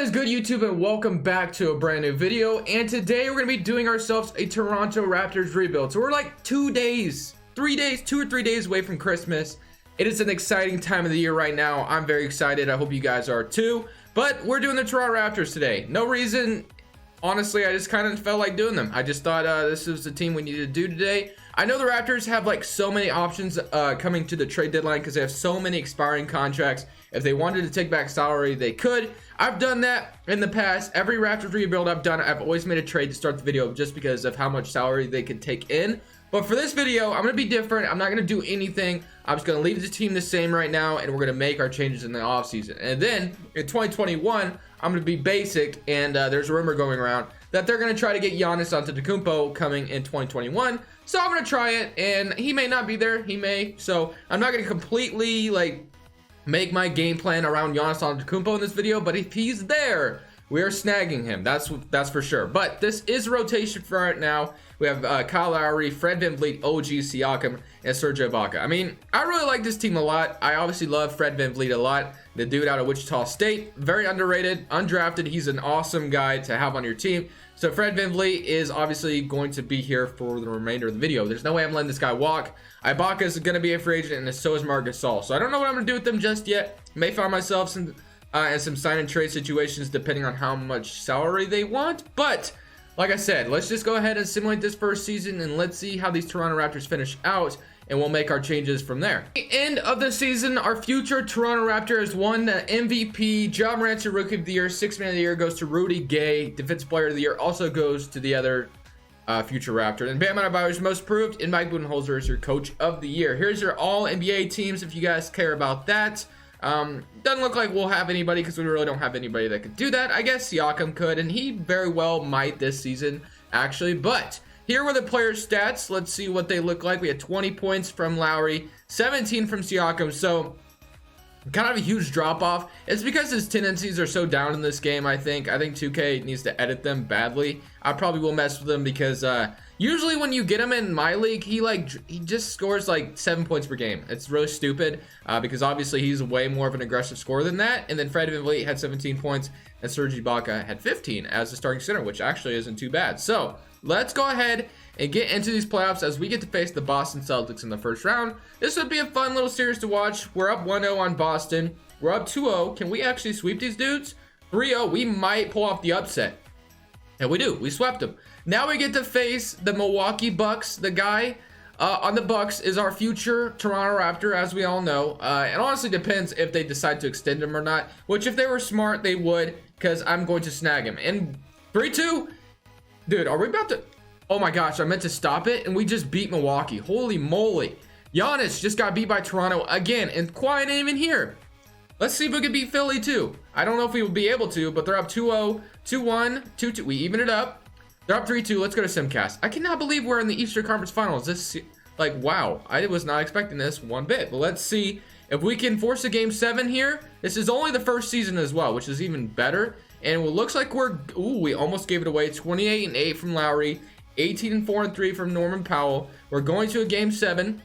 is good, YouTube, and welcome back to a brand new video. And today we're going to be doing ourselves a Toronto Raptors rebuild. So we're like 2 or 3 days away from Christmas. It is an exciting time of the year right now. I'm very excited. I hope you guys are too. But we're doing the Toronto Raptors today. No reason. Honestly, I just kind of felt like doing them. I just thought this was the team we needed to do today. I know the Raptors have like so many options coming to the trade deadline because they have so many expiring contracts. If they wanted to take back salary, they could. I've done that in the past. Every Raptors rebuild I've done, I've always made a trade to start the video just because of how much salary they could take in. But for this video, I'm going to be different. I'm not going to do anything. I'm just going to leave the team the same right now, and we're going to make our changes in the offseason. And then in 2021, I'm going to be basic, and there's a rumor going around that they're going to try to get Giannis Antetokounmpo coming in 2021. So I'm going to try it, and he may not be there. He may. So I'm not going to completely make my game plan around Giannis Antetokounmpo in this video, but if he's there, we are snagging him. That's for sure. But this is rotation for right now. We have Kyle Lowry, Fred VanVleet, OG Siakam, and Serge Ibaka. I mean, I really like this team a lot. I obviously love Fred VanVleet a lot. The dude out of Wichita State, very underrated, undrafted. He's an awesome guy to have on your team. So Fred VanVleet is obviously going to be here for the remainder of the video. There's no way I'm letting this guy walk. Ibaka is going to be a free agent, and so is Marc Gasol. So I don't know what I'm going to do with them just yet. May find myself in some sign and trade situations depending on how much salary they want. But like I said, let's just go ahead and simulate this first season, and let's see how these Toronto Raptors finish out, and we'll make our changes from there. At the end of the season, our future Toronto Raptors won the MVP. Ja Morant's your Rookie of the Year. Sixth Man of the Year goes to Rudy Gay. Defensive Player of the Year also goes to the other future Raptor. And Bam Adebayo's Most Improved, and Mike Budenholzer is your Coach of the Year. Here's your all NBA teams if you guys care about that. Doesn't look like we'll have anybody because we really don't have anybody that could do that. I guess Siakam could, and he very well might this season actually. But here were the player stats. Let's see what they look like. We had 20 points from Lowry, 17 from Siakam. So kind of a huge drop off. It's because his tendencies are so down in this game. I think 2K needs to edit them badly. I probably will mess with them because usually when you get him in my league, he just scores like 7 points per game. It's really stupid because obviously he's way more of an aggressive scorer than that. And then Fred VanVleet had 17 points and Serge Ibaka had 15 as the starting center, which actually isn't too bad. So let's go ahead and get into these playoffs as we get to face the Boston Celtics in the first round. This would be a fun little series to watch. We're up 1-0 on Boston. We're up 2-0. Can we actually sweep these dudes? 3-0. We might pull off the upset. And we do. We swept them. Now we get to face the Milwaukee Bucks. The guy on the Bucks is our future Toronto Raptor, as we all know. It honestly depends if they decide to extend him or not, which if they were smart, they would, because I'm going to snag him. And 3-2. Dude, are we about to... Oh my gosh, I meant to stop it, and we just beat Milwaukee. Holy moly. Giannis just got beat by Toronto again, and Kawhi ain't even here. Let's see if we can beat Philly too. I don't know if we will be able to, but they're up 2-0, 2-1, 2-2. We even it up. They're up 3-2. Let's go to Simcast. I cannot believe we're in the Eastern Conference Finals. This, wow. I was not expecting this one bit. But let's see if we can force a Game 7 here. This is only the first season as well, which is even better. And it looks like we almost gave it away. 28-8 from Lowry. 18-4-3 from Norman Powell. We're going to a Game 7.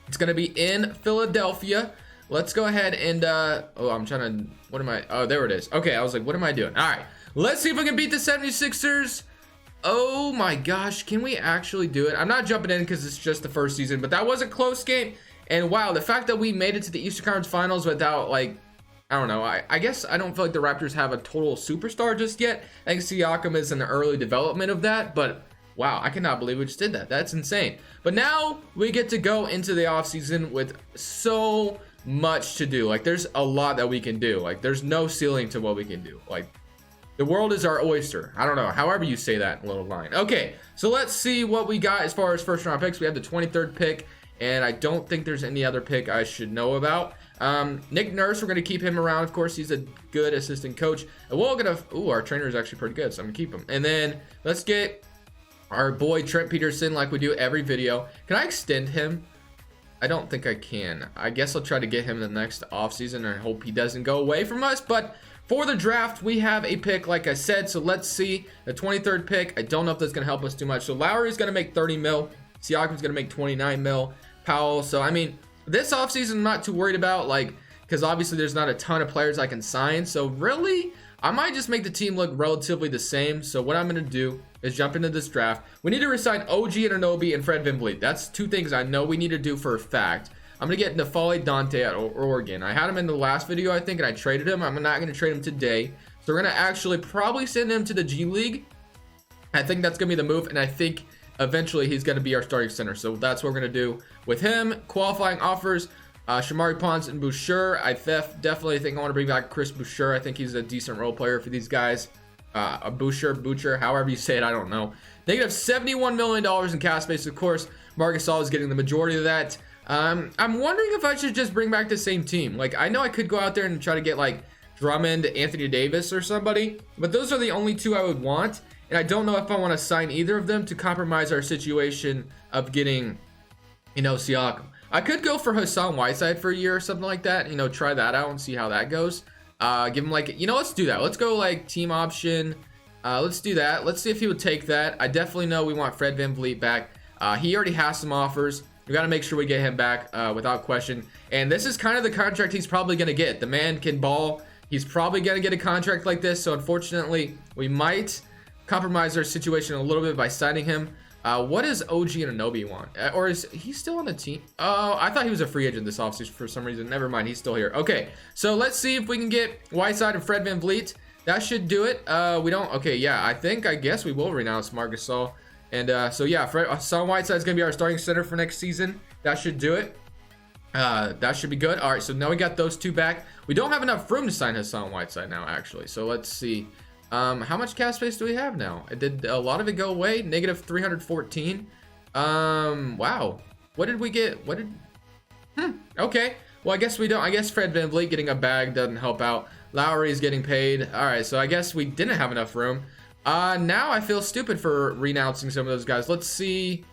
It's going to be in Philadelphia. Let's go ahead and, oh, there it is. Okay, I was like, what am I doing? All right, let's see if we can beat the 76ers. Oh my gosh, can we actually do it? I'm not jumping in because it's just the first season, but that was a close game. And wow, the fact that we made it to the Eastern Conference Finals without, I don't know. I guess I don't feel like the Raptors have a total superstar just yet. I think Siakam is in the early development of that, but wow, I cannot believe we just did that. That's insane. But now we get to go into the offseason with so much to do. There's a lot that we can do. There's no ceiling to what we can do. The world is our oyster. I don't know. However you say that little line. Okay, so let's see what we got as far as first round picks. We have the 23rd pick, and I don't think there's any other pick I should know about. Nick Nurse, we're going to keep him around. Of course, he's a good assistant coach. And we're going to, our trainer is actually pretty good, so I'm going to keep him. And then let's get our boy Trent Peterson like we do every video. Can I extend him? I don't think I can. I guess I'll try to get him in the next offseason and I hope he doesn't go away from us. But for the draft, we have a pick, like I said. So let's see the 23rd pick. I don't know if that's going to help us too much. So Lowry's going to make 30 mil. Siakam's going to make 29 mil. Powell. So, I mean, this offseason I'm not too worried about, because obviously there's not a ton of players I can sign. So really, I might just make the team look relatively the same. So what I'm going to do is jump into this draft. We need to resign OG Anunoby and Fred VanVleet. That's two things I know we need to do for a fact. I'm going to get N'Faly Dante at Oregon. I had him in the last video, I think, and I traded him. I'm not going to trade him today. So we're going to actually probably send him to the G League. I think that's going to be the move, and I think eventually he's going to be our starting center. So that's what we're going to do with him. Qualifying offers, Shamari Pons and Boucher. I definitely think I want to bring back Chris Boucher. I think he's a decent role player for these guys. Boucher, however you say it, I don't know. Negative $71 million in cap space. Of course, Marc Gasol is getting the majority of that. I'm wondering if I should just bring back the same team. Like, I know I could go out there and try to get like Drummond, Anthony Davis, or somebody, but those are the only two I would want. And I don't know if I want to sign either of them to compromise our situation of getting, Siakam. I could go for Hassan Whiteside for a year or something like that. Try that out and see how that goes. Give him like, let's do that. Let's go like team option. Let's do that. Let's see if he would take that. I definitely know we want Fred VanVleet back. He already has some offers. We got to make sure we get him back without question. And this is kind of the contract he's probably going to get. The man can ball. He's probably going to get a contract like this. So unfortunately, we might compromise our situation a little bit by signing him. What does OG Anunoby want? Or is he still on the team? Oh, I thought he was a free agent this offseason for some reason. Never mind, he's still here. Okay, so let's see if we can get Whiteside and Fred VanVleet. That should do it. We don't. Okay, yeah, I guess we will renounce Marc Gasol. And so yeah, Hassan Whiteside is going to be our starting center for next season. That should do it. That should be good. All right, so now we got those two back. We don't have enough room to sign Hassan Whiteside now, actually. So let's see. How much cap space do we have now? Did a lot of it go away? Negative 314. Wow. What did we get? Okay. Well, I guess we don't. I guess Fred VanVleet getting a bag doesn't help out. Lowry is getting paid. All right, so I guess we didn't have enough room. Now I feel stupid for renouncing some of those guys. Let's see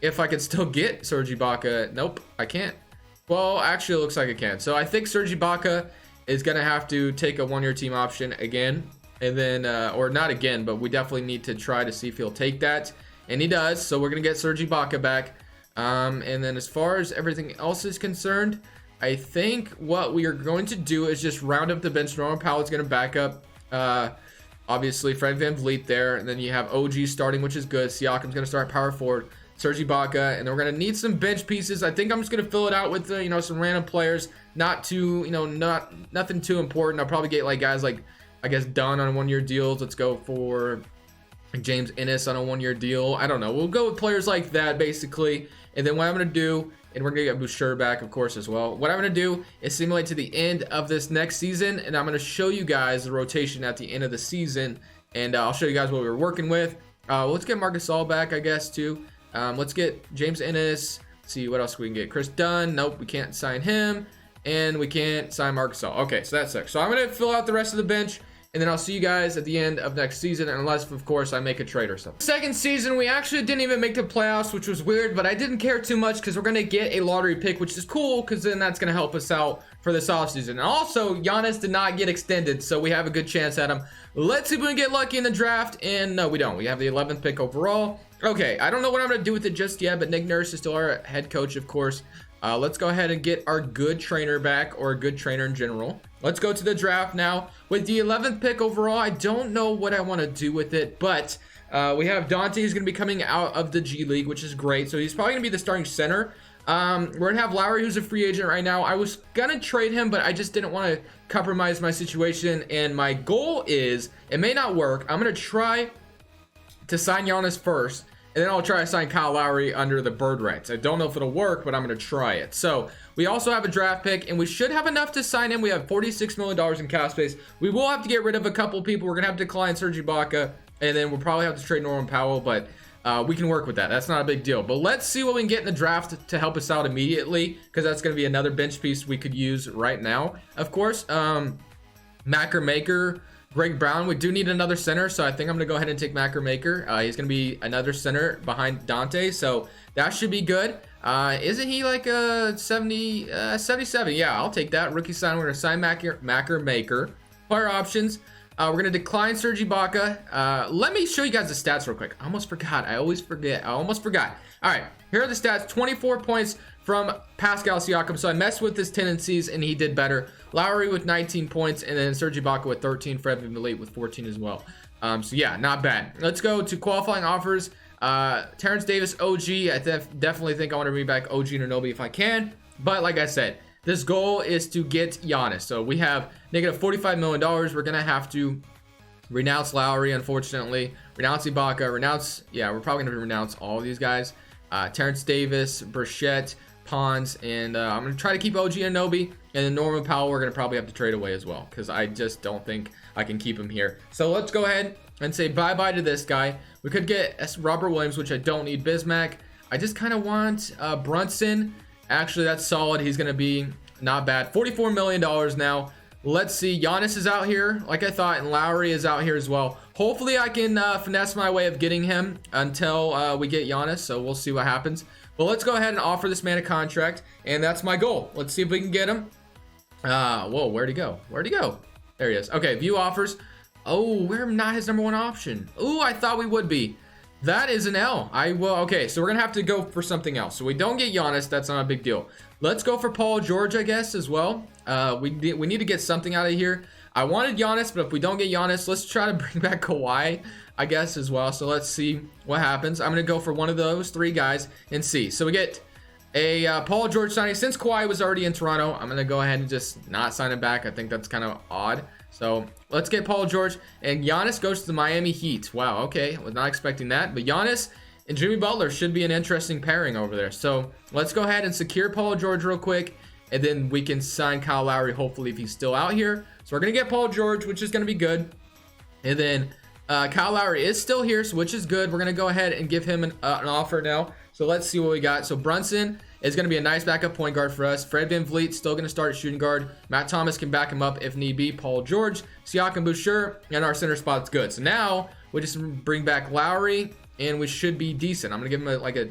if I can still get Serge Ibaka. Nope, I can't. Well, actually, it looks like I can. So I think Serge Ibaka is going to have to take a one-year team option again. And then, or not again, but we definitely need to try to see if he'll take that. And he does. So we're going to get Serge Ibaka back. And then as far as everything else is concerned, I think what we are going to do is just round up the bench. Norman Powell is going to back up, obviously, Fred VanVleet there. And then you have OG starting, which is good. Siakam's going to start power forward. Serge Ibaka. And then we're going to need some bench pieces. I think I'm just going to fill it out with, some random players. Not too, nothing too important. I'll probably get like guys like, I guess, Dunn on one-year deals. Let's go for James Ennis on a one-year deal. I don't know. We'll go with players like that, basically. And then what I'm going to do, and we're going to get Boucher back, of course, as well. What I'm going to do is simulate to the end of this next season, and I'm going to show you guys the rotation at the end of the season, and I'll show you guys what we were working with. Let's get Marc Gasol back, I guess, too. Let's get James Ennis. Let's see what else we can get. Chris Dunn. Nope, we can't sign him. And we can't sign Marc Gasol. Okay, so that sucks. So I'm going to fill out the rest of the bench. And then I'll see you guys at the end of next season, unless, of course, I make a trade or something. Second season, we actually didn't even make the playoffs, which was weird, but I didn't care too much because we're going to get a lottery pick, which is cool because then that's going to help us out for this offseason. And also, Giannis did not get extended, so we have a good chance at him. Let's see if we can get lucky in the draft. And no, we don't. We have the 11th pick overall. Okay, I don't know what I'm going to do with it just yet, but Nick Nurse is still our head coach, of course. Let's go ahead and get our good trainer back, or a good trainer in general. Let's go to the draft now. With the 11th pick overall, I don't know what I want to do with it, but we have Dante who's going to be coming out of the G League, which is great. So he's probably going to be the starting center. We're going to have Lowry, who's a free agent right now. I was going to trade him, but I just didn't want to compromise my situation. And my goal is, it may not work. I'm going to try to sign Giannis first. And then I'll try to sign Kyle Lowry under the bird rights. I don't know if it'll work, but I'm going to try it. So we also have a draft pick, and we should have enough to sign him. We have $46 million in cap space. We will have to get rid of a couple people. We're going to have to decline Serge Ibaka, and then we'll probably have to trade Norman Powell, but we can work with that. That's not a big deal. But let's see what we can get in the draft to help us out immediately, because that's going to be another bench piece we could use right now. Of course, Macker Maker, Greg Brown. We do need another center, so I think I'm going to go ahead and take Macker Maker. He's going to be another center behind Dante, so that should be good. Isn't he like a 77? Yeah, I'll take that. Rookie sign. We're going to sign Macker Maker. Player options. We're going to decline Serge Ibaka. Let me show you guys the stats real quick. I almost forgot. I always forget. I almost forgot. All right, here are the stats. 24 points from Pascal Siakam. So I messed with his tendencies, and he did better. Lowry with 19 points, and then Serge Ibaka with 13. Fred VanVleet with 14 as well. So yeah, not bad. Let's go to qualifying offers. Terrence Davis, OG. I definitely think I want to bring back OG Anunoby if I can. But like I said, this goal is to get Giannis. So we have negative $45 million. We're going to have to renounce Lowry, unfortunately. Renounce Ibaka. We're probably going to renounce all of these guys. Terrence Davis, Burchett, Pons, and I'm going to try to keep OG Anunoby. And then Norman Powell, we're going to probably have to trade away as well, because I just don't think I can keep him here. So let's go ahead and say bye-bye to this guy. We could get Robert Williams, which I don't need. Bismack. I just kind of want Brunson. Actually, that's solid. He's going to be not bad. $44 million now. Let's see. Giannis is out here, like I thought, and Lowry is out here as well. Hopefully, I can finesse my way of getting him until we get Giannis, so we'll see what happens. But let's go ahead and offer this man a contract, and that's my goal. Let's see if we can get him. Whoa, where'd he go? Where'd he go? There he is. Okay, view offers. Oh, we're not his number one option. Oh, I thought we would be. That is an L. Okay, so we're gonna have to go for something else. So we don't get Giannis. That's not a big deal. Let's go for Paul George, I guess, as well. We need to get something out of here. I wanted Giannis, but if we don't get Giannis, let's try to bring back Kawhi, I guess, as well. So let's see what happens. I'm gonna go for one of those three guys and see. So we get a Paul George signing. Since Kawhi was already in Toronto, I'm gonna go ahead and just not sign him back. I think that's kind of odd. So let's get Paul George, and Giannis goes to the Miami Heat. Wow, okay, was not expecting that. But Giannis and Jimmy Butler should be an interesting pairing over there. So let's go ahead and secure Paul George real quick, and then we can sign Kyle Lowry, hopefully, if he's still out here. So we're gonna get Paul George, which is gonna be good. And then Kyle Lowry is still here, so which is good. We're gonna go ahead and give him an offer now. So let's see what we got. So Brunson is going to be a nice backup point guard for us. Fred VanVleet still going to start at shooting guard. Matt Thomas can back him up if need be. Paul George, Siakam, Boucher, and our center spot's good. So now we just bring back Lowry, and we should be decent. I'm going to give him like a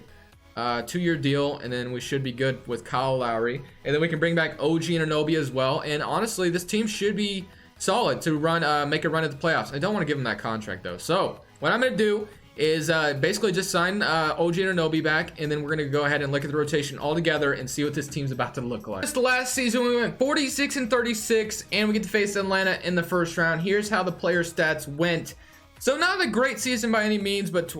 2-year deal, and then we should be good with Kyle Lowry. And then we can bring back OG Anunoby as well. And honestly, this team should be solid to make a run at the playoffs. I don't want to give him that contract though. So what I'm going to do is basically just sign OG Anunoby back, and then we're going to go ahead and look at the rotation all together and see what this team's about to look like. Just last season, we went 46-36, and we get to face Atlanta in the first round. Here's how the player stats went. So not a great season by any means, but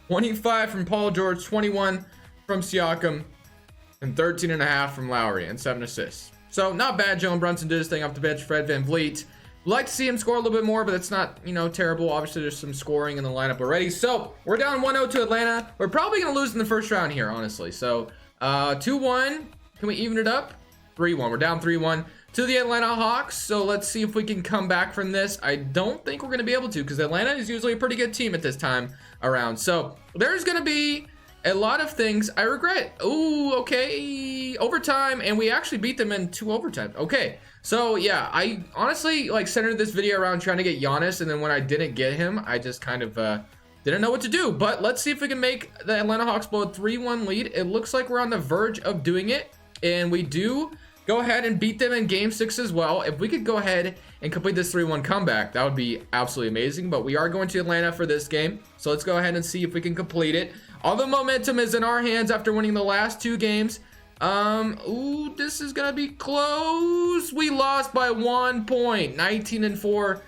25 from Paul George, 21 from Siakam, and 13.5 from Lowry, and 7 assists. So not bad. Jalen Brunson did his thing off the bench. Fred VanVleet. Like to see him score a little bit more, but it's not, terrible. Obviously, there's some scoring in the lineup already. So we're down 1-0 to Atlanta. We're probably going to lose in the first round here, honestly. So 2-1. Can we even it up? 3-1. We're down 3-1 to the Atlanta Hawks. So let's see if we can come back from this. I don't think we're going to be able to, because Atlanta is usually a pretty good team at this time around. So there's going to be a lot of things I regret. Ooh, okay. Overtime, and we actually beat them in 2 overtimes. Okay. So yeah, I honestly centered this video around trying to get Giannis, and then when I didn't get him, I just kind of didn't know what to do. But let's see if we can make the Atlanta Hawks blow a 3-1 lead. It looks like we're on the verge of doing it, and we do go ahead and beat them in game 6 as well. If we could go ahead and complete this 3-1 comeback, that would be absolutely amazing. But we are going to Atlanta for this game, so let's go ahead and see if we can complete it. All the momentum is in our hands after winning the last 2 games. Ooh, this is gonna be close. We lost by 1 point, 19-4.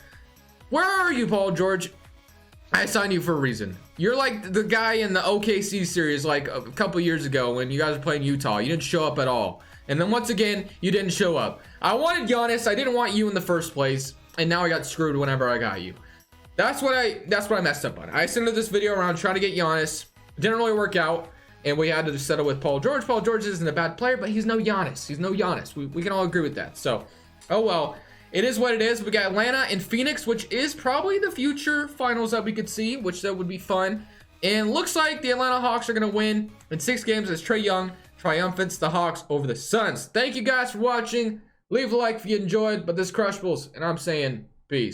Where are you, Paul George? I signed you for a reason. You're like the guy in the OKC series like a couple years ago when you guys were playing Utah. You didn't show up at all. And then once again, you didn't show up. I wanted Giannis. I didn't want you in the first place. And now I got screwed whenever I got you. That's what I messed up on. I sent this video around trying to get Giannis. It didn't really work out. And we had to just settle with Paul George. Paul George isn't a bad player, but he's no Giannis. He's no Giannis. We can all agree with that. So, oh well. It is what it is. We got Atlanta and Phoenix, which is probably the future finals that we could see, which that would be fun. And looks like the Atlanta Hawks are going to win in 6 games as Trae Young triumphants the Hawks over the Suns. Thank you guys for watching. Leave a like if you enjoyed. But this is Crushables, and I'm saying peace.